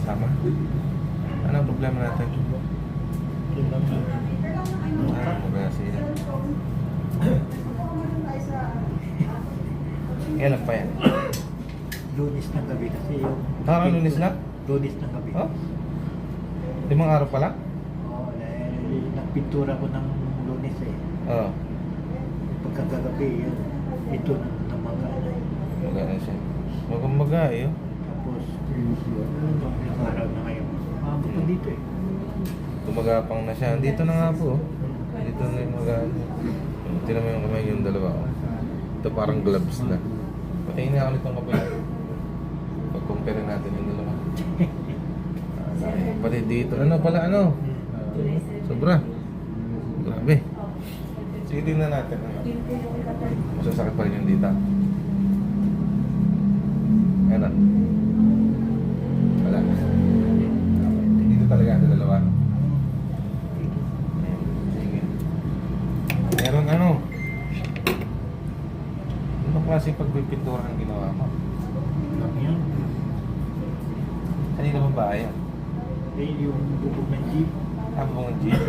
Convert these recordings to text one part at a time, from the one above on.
kasama. Ano ang problema natin? Magasi yan. Kailan pa yan? Lunes ng gabi kasi yung... Lunes na? Lunes ng gabi. Oh? 5 araw pa lang? Oo, dahil nagpintura ko ng Lunes eh. Oo. Pagkagabi yun, ito na mga Magana siya. Maga eh. Oh. tapos ilang araw na ngayon. Maabot pa dito eh. Tumagapang na siya. Dito na nga po. Oh. Dito na yung magana. Tignan mo yung kamay yung dalawa. Oh. Ito parang gloves na. Patingin nga ulit ang kapal. Pag-compare natin yung dalawa. Pati dito. Ano pala ano? Sobra. Grabe. Sige, tingnan natin. Masasakit pa rin yung dita. Ano? Wala. Dito talaga ang dalawa. Sige. Meron ano? Anong klase pagpipintura ang ginawa mo? Lang yan. Kanina ba ba yan? Eh, yung bubog ng jeep. Habang ang jeep.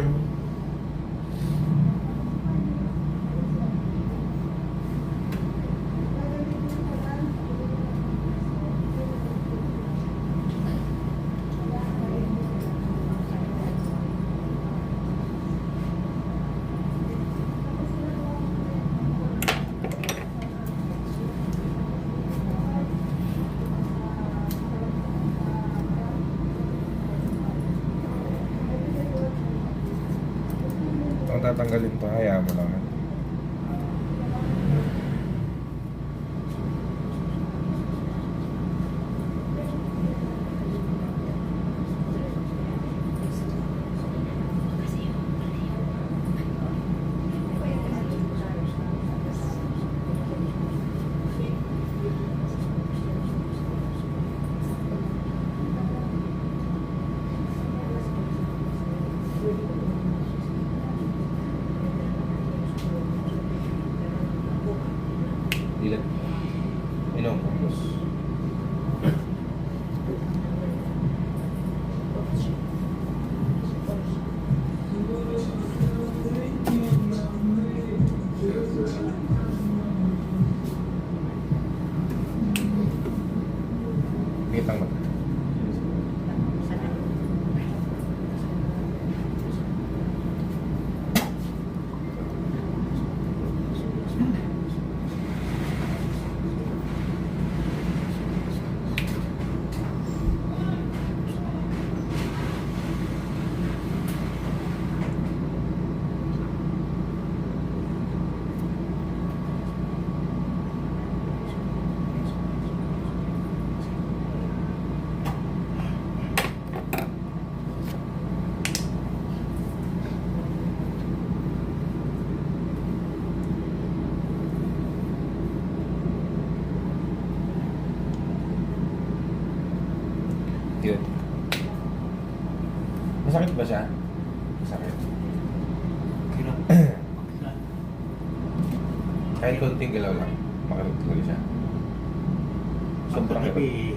Kung tatanggalin to, hayaan mo lang. Ilan? Inom. Tapos. Kitang mo. Yun. Masakit ba siya? Masakit. Kilang. Kahit konting galaw lang, makarot talaga siya. Sobrang hirap. Gabi,